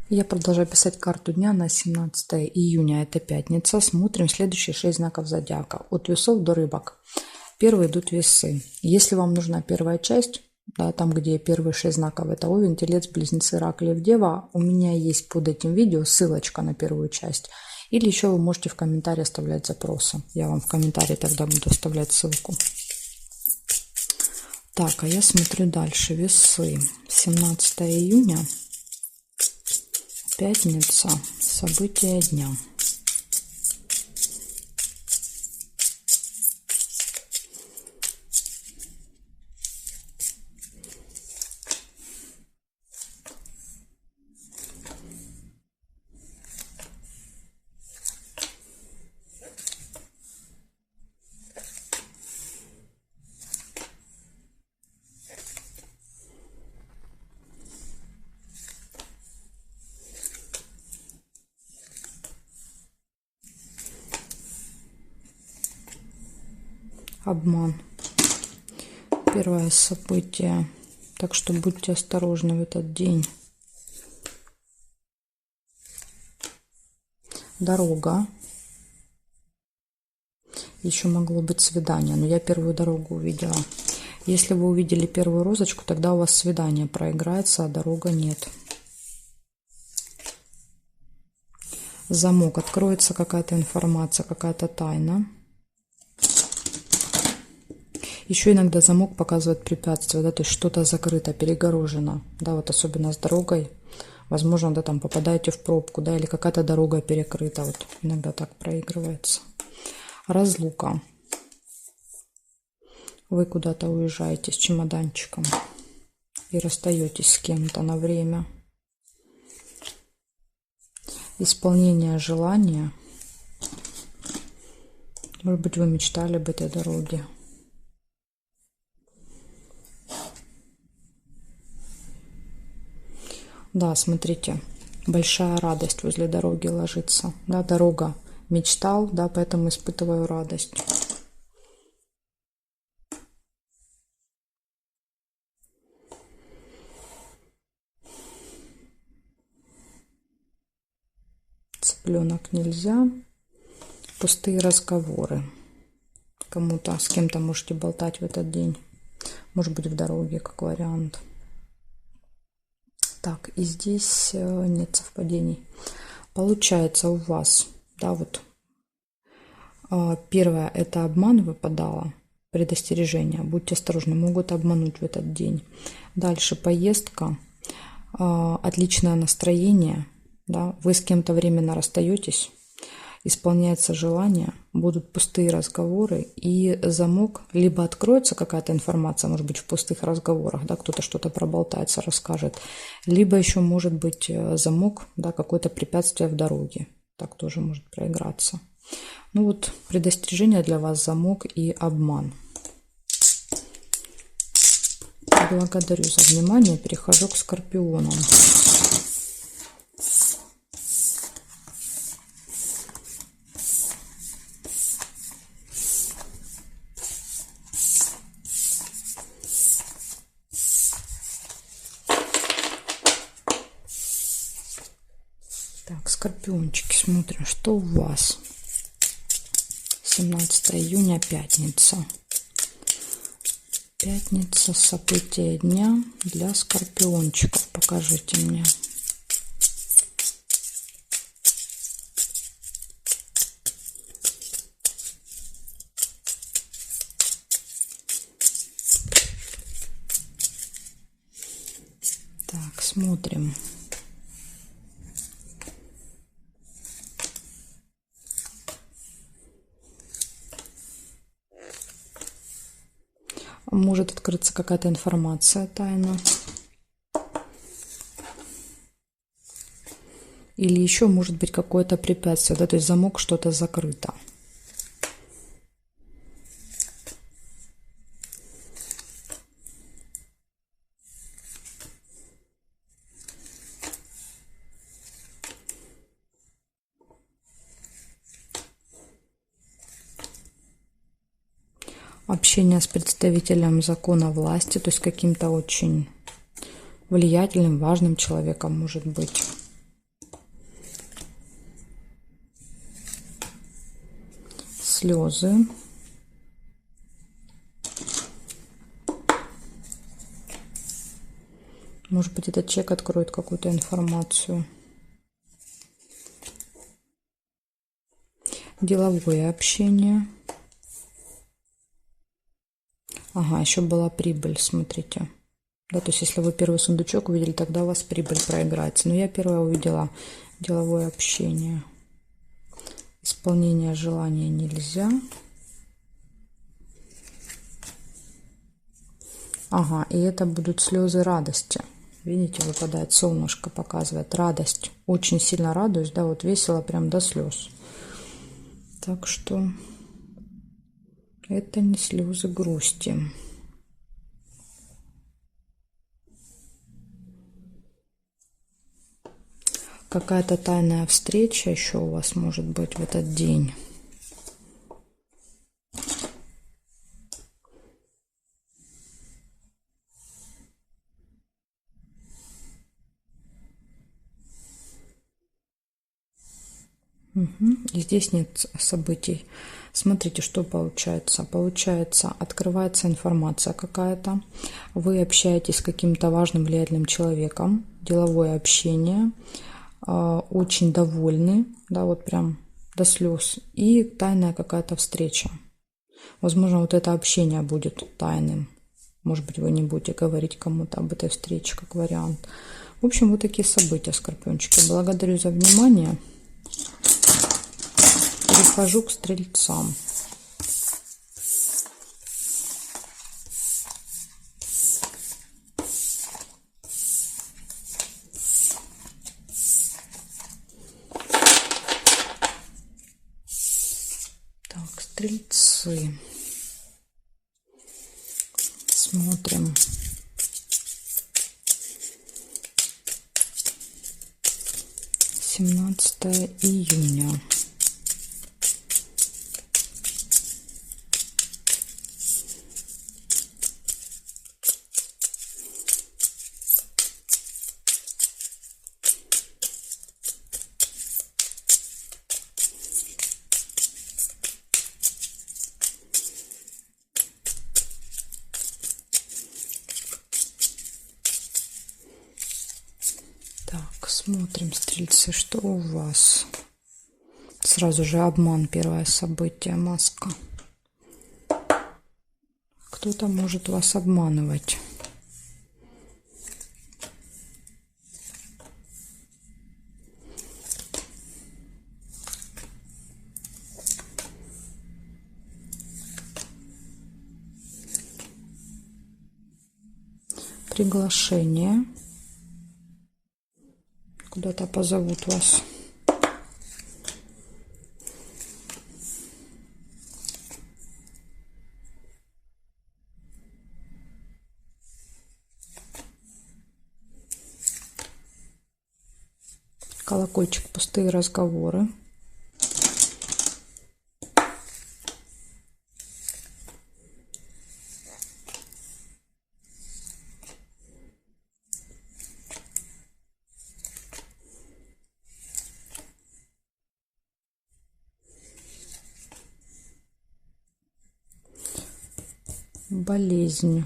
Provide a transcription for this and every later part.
Я продолжаю писать карту дня на 17 июня, это пятница. Смотрим следующие 6 знаков зодиака. От весов до рыбок. Первые идут весы. Если вам нужна первая часть, да, там, где первые 6 знаков, это Овен, Телец, Близнецы, Рак, Лев, Дева, у меня есть под этим видео ссылочка на первую часть. Или еще вы можете в комментарии оставлять запросы. Я вам в комментарии тогда буду оставлять ссылку. Так, а я смотрю дальше. Весы. 17 июня. Пятница. События дня. Обман. Первое событие. Так что будьте осторожны в этот день. Дорога. Еще могло быть свидание, но я первую дорогу увидела. Если вы увидели первую розочку, тогда у вас свидание проиграется, а дорога нет. Замок. Откроется какая-то информация, какая-то тайна. Еще иногда замок показывает препятствие, да, то есть что-то закрыто, перегорожено, да, вот особенно с дорогой. Возможно, да, там попадаете в пробку, да, или какая-то дорога перекрыта, вот иногда так проигрывается. Разлука. Вы куда-то уезжаете с чемоданчиком и расстаетесь с кем-то на время. Исполнение желания. Может быть, вы мечтали об этой дороге. Да, смотрите, большая радость возле дороги ложится. Да, дорога. Мечтал, да, поэтому испытываю радость. Цыпленок нельзя. Пустые разговоры. Кому-то, с кем-то можете болтать в этот день. Может быть, в дороге, как вариант. Так, и здесь нет совпадений. Получается у вас, да, вот первое, это обман выпадало, предостережение. Будьте осторожны, могут обмануть в этот день. Дальше поездка, отличное настроение, да, вы с кем-то временно расстаетесь, исполняется желание, будут пустые разговоры, и замок, либо откроется какая-то информация, может быть, в пустых разговорах, да, кто-то что-то проболтается, расскажет, либо еще может быть замок, да, какое-то препятствие в дороге, так тоже может проиграться. Ну вот, предостережение для вас: замок и обман. Благодарю за внимание, перехожу к скорпионам. Так, скорпиончики, смотрим, что у вас. 17 июня, пятница. Пятница, события дня для скорпиончиков. Покажите мне. Так, смотрим. Может открыться какая-то информация, тайна. Или еще может быть какое-то препятствие, да, то есть замок, что-то закрыто. Общение с представителем закона власти, то есть каким-то очень влиятельным, важным человеком может быть. слезы. Может быть, этот человек откроет какую-то информацию. Деловое общение. Ага, еще была прибыль, смотрите. Да, то есть, если вы первый сундучок увидели, тогда у вас прибыль проиграется. Но я первая увидела деловое общение. Исполнение желания нельзя. Ага, и это будут слезы радости. Видите, выпадает солнышко, показывает радость. Очень сильно радуюсь, да, вот весело прям до слез. Так что это не слезы грусти. Какая-то тайная встреча еще у вас может быть в этот день. И здесь нет событий. Смотрите, что получается. Получается, открывается информация какая-то. Вы общаетесь с каким-то важным, влиятельным человеком. Деловое общение. Очень довольны. Да, вот прям до слез. И тайная какая-то встреча. Возможно, вот это общение будет тайным. Может быть, вы не будете говорить кому-то об этой встрече, как вариант. В общем, вот такие события, скорпиончики. Благодарю за внимание. Перехожу к стрельцам. Так, стрельцы. Смотрим. Семнадцатое июня. Так, смотрим, стрельцы, что у вас? Сразу же обман, первое событие, маска. Кто-то может вас обманывать. Приглашение. Куда-то позовут вас. Колокольчик, пустые разговоры. Болезнь.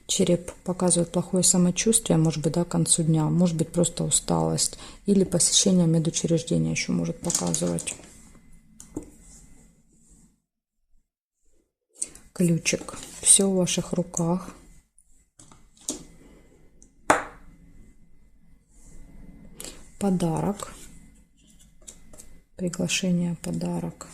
Череп показывает плохое самочувствие, может быть, да, к концу дня, может быть, просто усталость. Или посещение медучреждения еще может показывать. Ключик. Все в ваших руках. Подарок. Приглашение, подарок.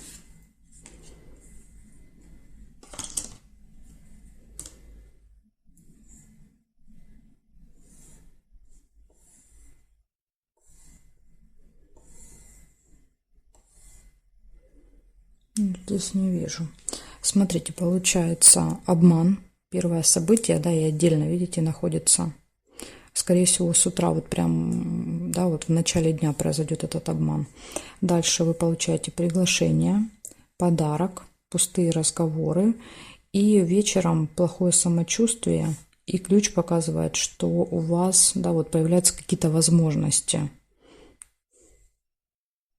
Здесь не вижу. Смотрите, получается обман. Первое событие, да, и отдельно, видите, находится. Скорее всего, с утра вот прям, да, вот в начале дня произойдет этот обман. Дальше вы получаете приглашение, подарок, пустые разговоры. И вечером плохое самочувствие. И ключ показывает, что у вас, да, вот появляются какие-то возможности.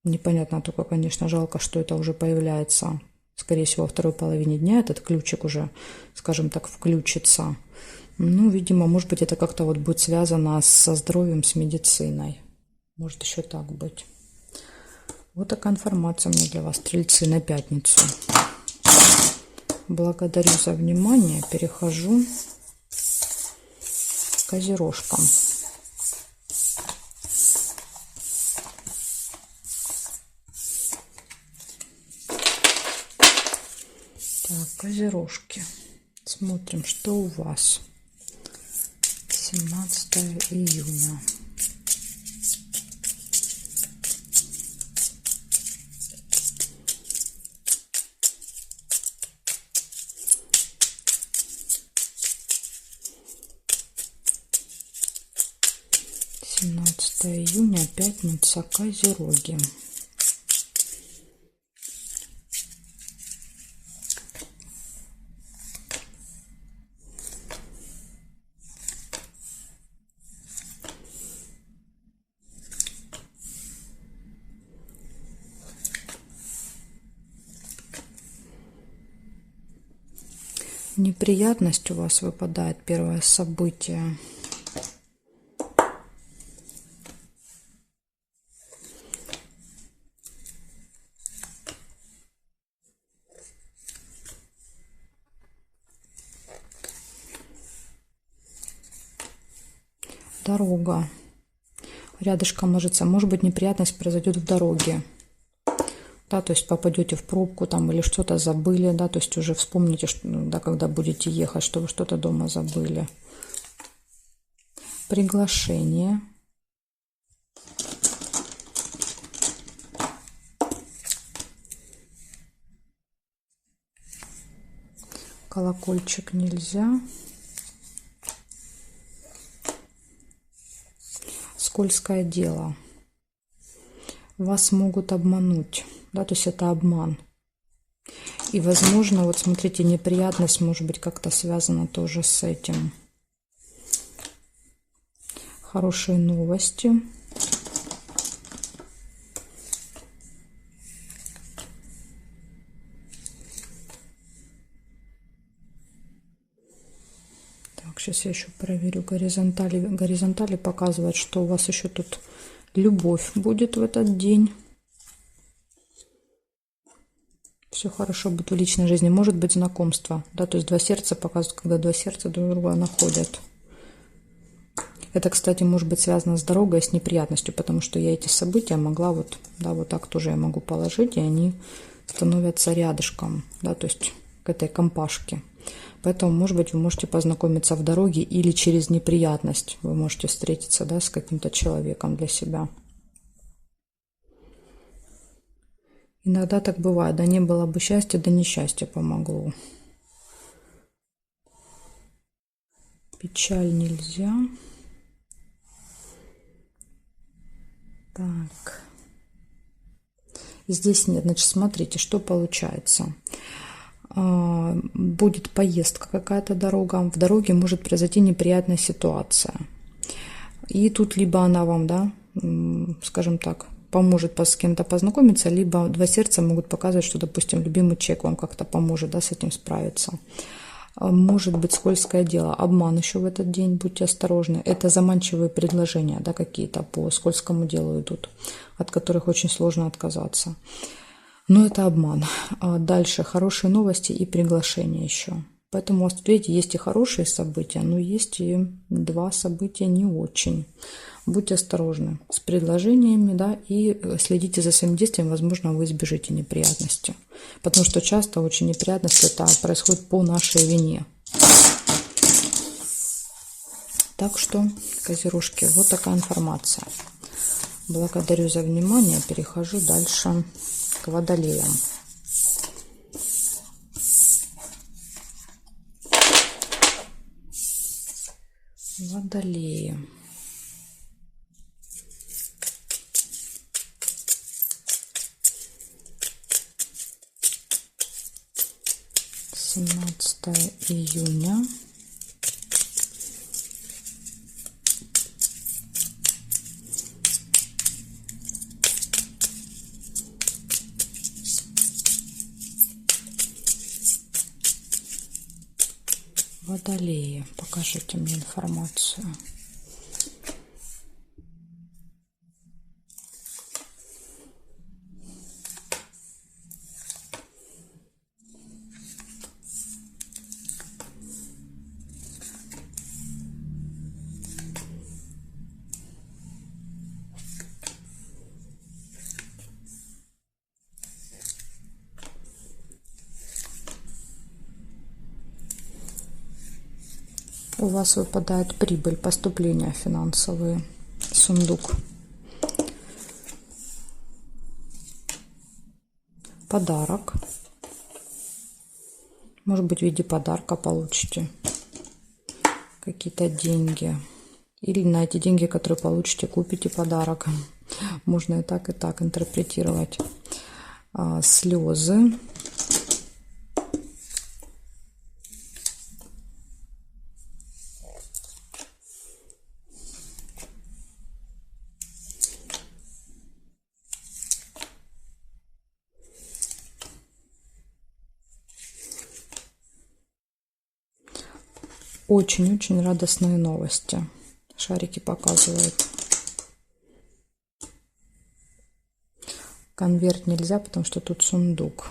Непонятно только, конечно, жалко, что это уже появляется скорее всего, во второй половине дня этот ключик уже, скажем так, включится. Ну, видимо, может быть, это как-то вот будет связано со здоровьем, с медициной. Может еще так быть. Вот такая информация у меня для вас, стрельцы, на пятницу. Благодарю за внимание. Перехожу к козерожкам. Так, козерожки. Смотрим, что у вас. 17 июня. Июня, пятница, козероги. Неприятность у вас выпадает, первое событие. Дорога. Рядышком ложится. Может быть, неприятность произойдет в дороге. Да, то есть попадете в пробку там или что-то забыли, да, то есть уже вспомните, что, да, когда будете ехать, что вы что-то дома забыли. Приглашение. Колокольчик нельзя. Скользкое дело. Вас могут обмануть, да, то есть это обман. И, возможно, вот смотрите, неприятность может быть как-то связана тоже с этим. Хорошие новости. Так, сейчас я еще проверю горизонтали. Горизонтали показывают, что у вас еще тут любовь будет в этот день. Все хорошо будет в личной жизни. Может быть знакомство. Да, то есть два сердца показывают, когда два сердца друг друга находят. Это, кстати, может быть связано с дорогой, с неприятностью, потому что я эти события могла вот, да, вот так тоже я могу положить, и они становятся рядышком, да, то есть к этой компашке. Поэтому, может быть, вы можете познакомиться в дороге или через неприятность вы можете встретиться, да, с каким-то человеком для себя. Иногда так бывает, да, не было бы счастья, да несчастье помогло. Печаль нельзя. Так. Здесь нет. Значит, смотрите, что получается. Будет поездка какая-то дорога. В дороге может произойти неприятная ситуация. И тут либо она вам, да, скажем так, поможет с кем-то познакомиться, либо два сердца могут показывать, что, допустим, любимый человек вам как-то поможет, да, с этим справиться. Может быть скользкое дело, обман еще в этот день, будьте осторожны. Это заманчивые предложения, да, какие-то по скользкому делу идут, от которых очень сложно отказаться. Но это обман. А дальше хорошие новости и приглашения еще. Поэтому у вас, видите, есть и хорошие события, но есть и два события не очень. Будьте осторожны с предложениями, да, и следите за своим действием, возможно, вы избежите неприятности. Потому что часто очень неприятности это происходит по нашей вине. Так что, козерожки, вот такая информация. Благодарю за внимание. Перехожу дальше к водолеям. Водолеи. Июня. Водолеи, покажите мне информацию. У вас выпадает прибыль, поступления финансовые, сундук. Подарок. Может быть, в виде подарка получите какие-то деньги. Или на эти деньги, которые получите, купите подарок. Можно и так интерпретировать. Слезы. Очень-очень радостные новости. Шарики показывают. Конверт нельзя, потому что тут сундук.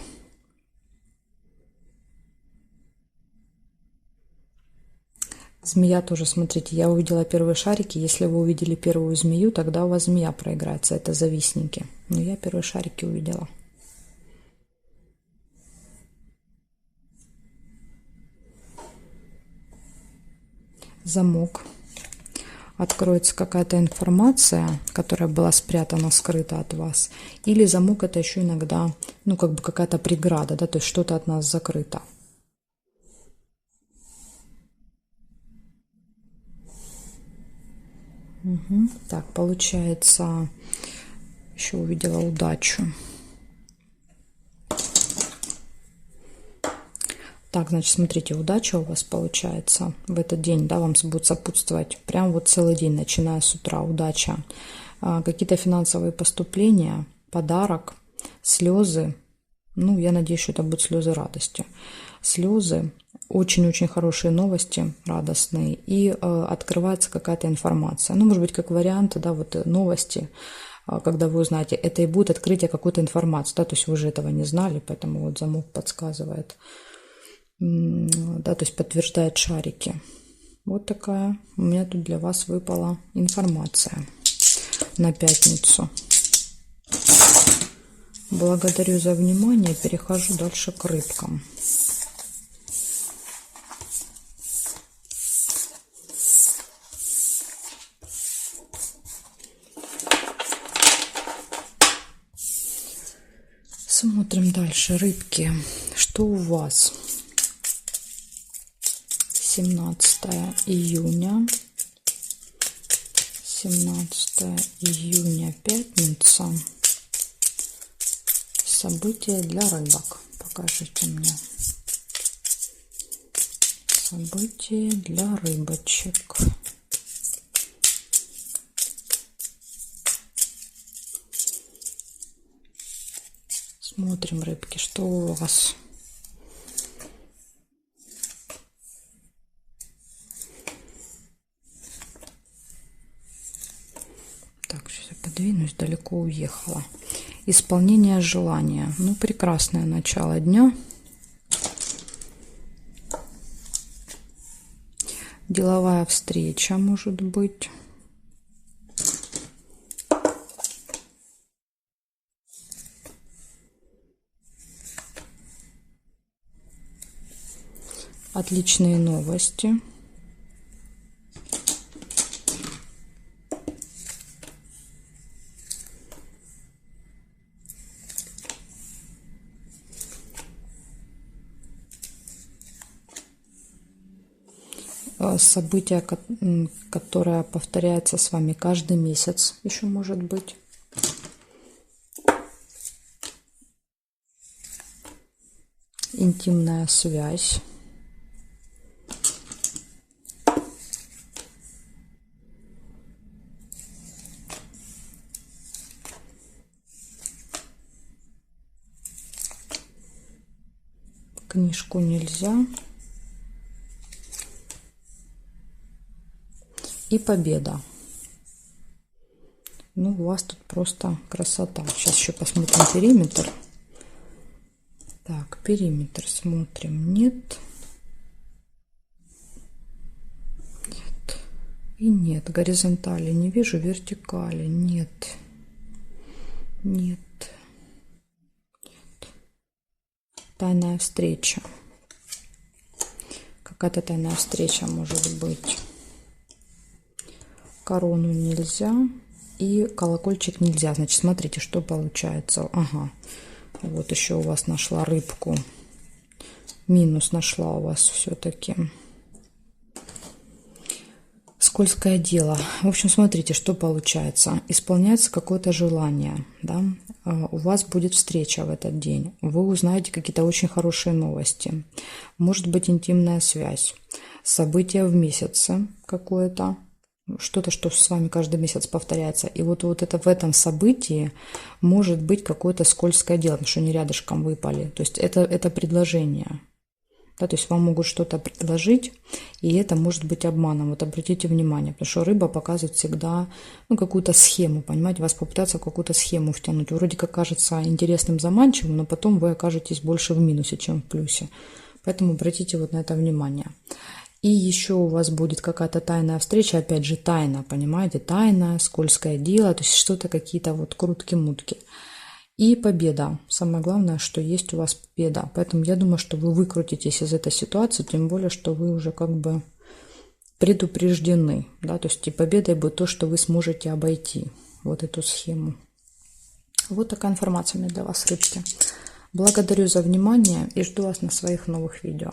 Змея тоже, смотрите, я увидела первые шарики. Если вы увидели первую змею, тогда у вас змея проиграется. Это завистники. Но я первые шарики увидела. Замок. Откроется какая-то информация, которая была спрятана, скрыта от вас. Или замок — это еще иногда, ну, как бы какая-то преграда, да, то есть что-то от нас закрыто. Угу. Так, получается, еще увидела удачу. Так, значит, смотрите, удача у вас получается в этот день, да, вам будет сопутствовать прям вот целый день, начиная с утра, удача. Какие-то финансовые поступления, подарок, слезы, ну, я надеюсь, что это будут слезы радости. Слезы, очень-очень хорошие новости, радостные, и открывается какая-то информация. Ну, может быть, как вариант, да, вот новости, когда вы узнаете, это и будет открытие какой-то информации, да, то есть вы же этого не знали, поэтому вот замок подсказывает. Да, то есть подтверждает шарики. Вот такая у меня тут для вас выпала информация на пятницу. Благодарю за внимание. Перехожу дальше к рыбкам. Смотрим дальше. Рыбки. Что у вас? 17 июня. 17 июня, пятница. События для рыбок. Покажите мне. События для рыбочек. Смотрим, рыбки, что у вас. Так, сейчас я подвинусь, далеко уехала. Исполнение желания. Ну, прекрасное начало дня. Деловая встреча, может быть. Отличные новости. Событие, которое повторяется с вами каждый месяц, еще может быть. Интимная связь. Книжку нельзя. И победа. Ну, у вас тут просто красота. Сейчас еще посмотрим периметр. Так, периметр смотрим. Нет. Нет. И нет. Горизонтали не вижу, вертикали нет. Нет. Нет. Тайная встреча. Какая-то тайная встреча может быть. Корону нельзя. И колокольчик нельзя. Значит, смотрите, что получается. Ага. Вот еще у вас нашла рыбку. Минус нашла у вас все-таки. Скользкое дело. В общем, смотрите, что получается. Исполняется какое-то желание. Да? У вас будет встреча в этот день. Вы узнаете какие-то очень хорошие новости. Может быть, интимная связь. Событие в месяце какое-то. Что-то, что с вами каждый месяц повторяется. И вот это в этом событии может быть какое-то скользкое дело, потому что они рядышком выпали. То есть это предложение. Да, то есть вам могут что-то предложить, и это может быть обманом. Вот обратите внимание, потому что рыба показывает всегда какую-то схему, понимаете, вас попытаться в какую-то схему втянуть. Вроде как кажется интересным, заманчивым, но потом вы окажетесь больше в минусе, чем в плюсе. Поэтому обратите вот на это внимание. И еще у вас будет какая-то тайная встреча, опять же тайна, понимаете, тайна, скользкое дело, то есть что-то какие-то вот крутки-мутки. И победа. Самое главное, что есть у вас победа. Поэтому я думаю, что вы выкрутитесь из этой ситуации, тем более, что вы уже как бы предупреждены. Да? То есть и победой будет то, что вы сможете обойти вот эту схему. Вот такая информация у меня для вас, рыбки. Благодарю за внимание и жду вас на своих новых видео.